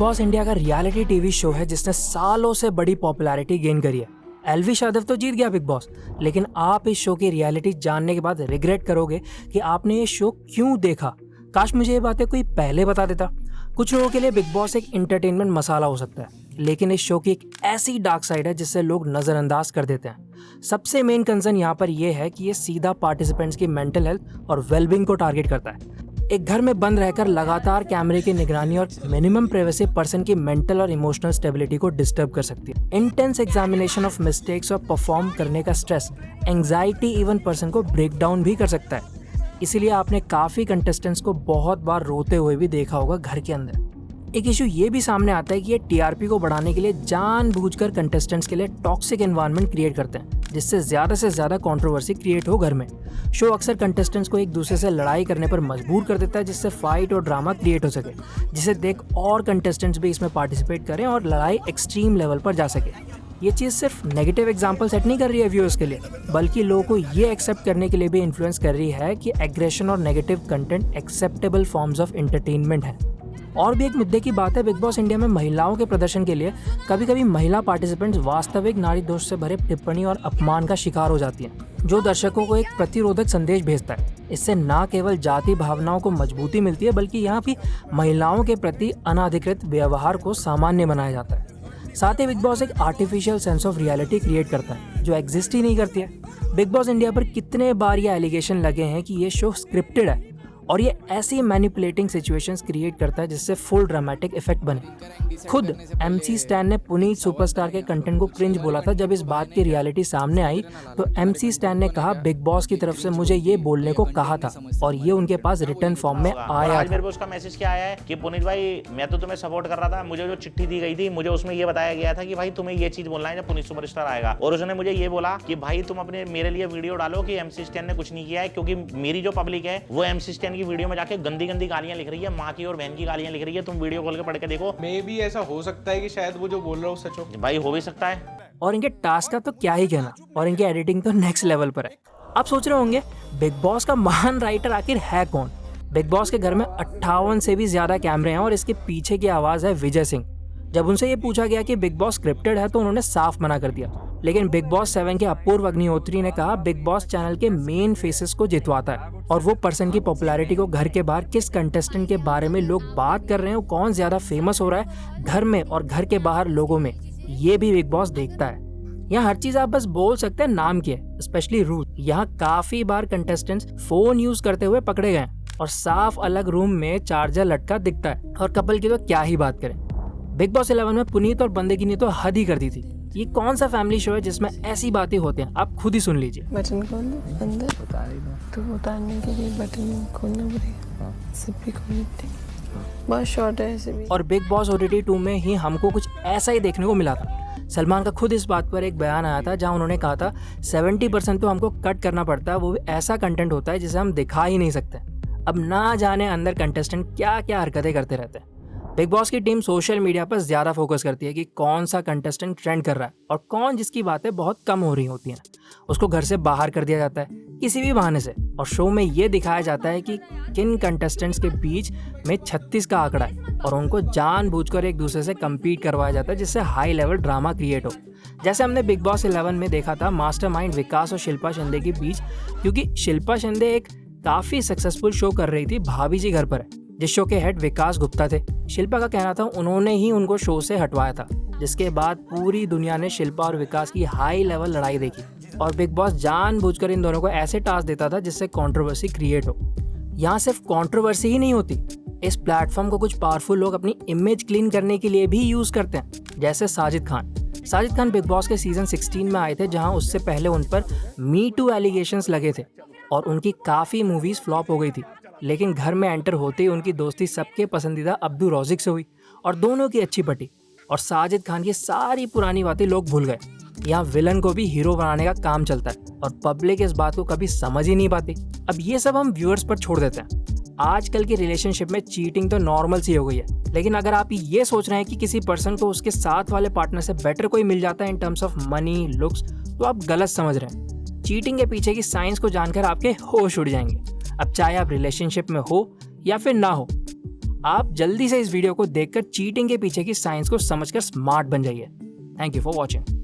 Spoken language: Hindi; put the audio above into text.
बॉस इंडिया का रियलिटी टीवी शो है जिसने सालों से बड़ी पॉपुलैरिटी गेन करी है। एलवी यादव तो जीत गया बिग बॉस, लेकिन आप इस शो की रियलिटी जानने के बाद रिग्रेट करोगे कि आपने ये शो क्यों देखा। काश मुझे ये बातें कोई पहले बता देता। कुछ लोगों के लिए बिग बॉस एक एंटरटेनमेंट मसाला हो सकता है, लेकिन इस शो की एक ऐसी डार्क साइड है जिससे लोग नज़रअंदाज कर देते हैं। सबसे मेन कंसर्न यहाँ पर यह है कि ये सीधा पार्टिसिपेंट्स की मेंटल हेल्थ और वेलबींग को टारगेट करता है। एक घर में बंद रहकर लगातार कैमरे की निगरानी और मिनिमम प्राइवेसी पर्सन की मेंटल और इमोशनल स्टेबिलिटी को डिस्टर्ब कर सकती है। इंटेंस एग्जामिनेशन ऑफ मिस्टेक्स और परफॉर्म करने का स्ट्रेस, एंजाइटी इवन पर्सन को ब्रेक डाउन भी कर सकता है। इसीलिए आपने काफ़ी कंटेस्टेंट्स को बहुत बार रोते हुए भी देखा होगा घर के अंदर। एक इशू ये भी सामने आता है कि ये टीआरपी को बढ़ाने के लिए जानबूझकर कंटेस्टेंट्स के लिए टॉक्सिक एनवायरनमेंट क्रिएट करते हैं, जिससे ज़्यादा से ज़्यादा कंट्रोवर्सी क्रिएट हो घर में। शो अक्सर कंटेस्टेंट्स को एक दूसरे से लड़ाई करने पर मजबूर कर देता है, जिससे फाइट और ड्रामा क्रिएट हो सके, जिसे देख और कंटेस्टेंट्स भी इसमें पार्टिसिपेट करें और लड़ाई एक्सट्रीम लेवल पर जा सके। ये चीज़ सिर्फ नेगेटिव एग्जाम्पल सेट नहीं कर रही है व्यूअर्स के लिए, बल्कि लोगों को ये एक्सेप्ट करने के लिए भी इन्फ्लुएंस कर रही है कि एग्रेशन और negative content acceptable forms of entertainment है। और भी एक मुद्दे की बात है, बिग बॉस इंडिया में महिलाओं के प्रदर्शन के लिए कभी कभी महिला पार्टिसिपेंट्स वास्तविक नारी दोष से भरे टिप्पणी और अपमान का शिकार हो जाती हैं, जो दर्शकों को एक प्रतिरोधक संदेश भेजता है। इससे न केवल जाति भावनाओं को मजबूती मिलती है, बल्कि यहाँ भी महिलाओं के प्रति अनाधिकृत व्यवहार को सामान्य बनाया जाता है। साथ ही बिग बॉस एक artificial sense of reality create करता है, जो एग्जिस्ट ही नहीं करती है। बिग बॉस इंडिया पर कितने बार ये एलिगेशन लगे हैं कि ये शो स्क्रिप्टेड है और ये ऐसी मैनिपुलेटिंग सिचुएशंस क्रिएट करता है जिससे फुल ड्रामेटिक इफेक्ट बने। खुद एमसी स्टैन ने पुनीत सुपरस्टार के कंटेंट को क्रिंज बोला था। जब इस बात की रियलिटी सामने आई तो एमसी स्टैन ने कहा, बिग बॉस की तरफ से मुझे ये बोलने को कहा था और ये उनके पास रिटर्न फॉर्म में आया। आज मेरे को उसका मैसेज क्या आया है कि पुनीत भाई, मैं तो तुम्हें सपोर्ट कर रहा था, मुझे जो चिट्ठी दी गई थी मुझे उसमें ये बताया गया था कि भाई तुम्हें ये चीज बोलना है जब पुनीत सुपरस्टार आएगा, और उसने मुझे ये बोला कि भाई तुम अपने मेरे लिए वीडियो डालो कि एमसी स्टैन ने कुछ नहीं किया है, क्योंकि मेरी जो पब्लिक है वो एमसी स्टैन की वीडियो में जाके गंदी गंदी गालियां लिख रही है, माँ की और बहन की गालियां लिख रही है। तुम वीडियो खोल के पढ़ के देखो। मे भी ऐसा हो सकता है कि शायद वो जो बोल रहा हो सच हो। भाई हो भी सकता है। और इनके टास्क का तो क्या ही कहना, और इनकी एडिटिंग तो नेक्स्ट लेवल पर है। आप सोच रहे होंगे बिग बॉस का महान राइटर आखिर है कौन। बिग बॉस के घर में 58 से भी ज्यादा कैमरे हैं और इसके पीछे की आवाज है विजय सिंह। जब उनसे ये पूछा गया कि बिग बॉस स्क्रिप्टेड है तो उन्होंने साफ मना कर दिया, लेकिन बिग बॉस 7 के अपूर्व अग्निहोत्री ने कहा बिग बॉस चैनल के मेन फेसेस को जितवाता है, और वो पर्सन की पॉपुलैरिटी को घर के बाहर किस कंटेस्टेंट के बारे में लोग बात कर रहे हैं, कौन ज्यादा फेमस हो रहा है घर में और घर के बाहर लोगों में, ये भी बिग बॉस देखता है। यहाँ हर चीज आप बस बोल सकते हैं नाम की है, स्पेशली रूल। यहाँ काफी बार कंटेस्टेंट्स फोन यूज करते हुए पकड़े गए और साफ अलग रूम में चार्जर लटका दिखता है, और कपल की तो क्या ही बात करें। बिग बॉस 11 में पुनीत और बंदगी ने तो हद ही कर दी थी। ये कौन सा फैमिली शो है जिसमें ऐसी बातें होती हैं, आप खुद ही सुन लीजिए। बटन खोलना अंदर तो उतारने के लिए बटन खोलना पड़ेगा, सिर्फ खोलने पड़ेगा, बहुत शॉर्ट है ऐसे भी। और बिग बॉस OTT 2 में ही हमको कुछ ऐसा ही देखने को मिला था। सलमान का खुद इस बात पर एक बयान आया था जहां उन्होंने कहा था 70% तो हमको कट करना पड़ता है, वो भी ऐसा कंटेंट होता है जिसे हम दिखा ही नहीं सकते। अब ना जाने अंदर कंटेस्टेंट क्या क्या हरकतें करते रहते हैं। बिग बॉस की टीम सोशल मीडिया पर ज़्यादा फोकस करती है कि कौन सा कंटेस्टेंट ट्रेंड कर रहा है और कौन जिसकी बातें बहुत कम हो रही होती हैं उसको घर से बाहर कर दिया जाता है किसी भी बहाने से। और शो में ये दिखाया जाता है कि किन कंटेस्टेंट्स के बीच में 36 का आंकड़ा है और उनको जानबूझकर एक दूसरे से कम्पीट करवाया जाता है, जिससे हाई लेवल ड्रामा क्रिएट हो। जैसे हमने बिग बॉस 11 में देखा था मास्टरमाइंड विकास और शिल्पा शिंदे के बीच, क्योंकि शिल्पा शिंदे एक काफ़ी सक्सेसफुल शो कर रही थी भाभी जी घर पर है, जिस शो के हेड विकास गुप्ता थे। शिल्पा का कहना था उन्होंने ही उनको शो से हटवाया था, जिसके बाद पूरी दुनिया ने शिल्पा और विकास की हाई लेवल लड़ाई देखी और बिग बॉस जानबूझकर इन दोनों को ऐसे टास्क देता था जिससे कंट्रोवर्सी क्रिएट हो। यहाँ सिर्फ कंट्रोवर्सी ही नहीं होती, इस प्लेटफॉर्म को कुछ पावरफुल लोग अपनी इमेज क्लीन करने के लिए भी यूज करते हैं, जैसे साजिद खान बिग बॉस के सीजन 16 में आए थे, जहाँ उससे पहले उन पर मी टू एलिगेशंस लगे थे और उनकी काफ़ी मूवीज फ्लॉप हो गई थी, लेकिन घर में एंटर होते ही उनकी दोस्ती सबके पसंदीदा अब्दू रौजिक से हुई और दोनों की अच्छी पटी, और साजिद खान की सारी पुरानी बातें लोग भूल गए। यहाँ विलन को भी हीरो बनाने का काम चलता है और पब्लिक इस बात को कभी समझ ही नहीं पाती। अब ये सब हम व्यूअर्स पर छोड़ देते हैं। आजकल की रिलेशनशिप में चीटिंग तो नॉर्मल सी हो गई है, लेकिन अगर आप ये सोच रहे हैं कि किसी पर्सन को उसके साथ वाले पार्टनर से बेटर कोई मिल जाता है in terms of money looks, तो आप गलत समझ रहे हैं। चीटिंग के पीछे की साइंस को जानकर आपके होश उड़ जाएंगे, अब चाहे आप रिलेशनशिप में हो या फिर ना हो। आप जल्दी से इस वीडियो को देखकर चीटिंग के पीछे की साइंस को समझकर स्मार्ट बन जाइए। Thank you for watching.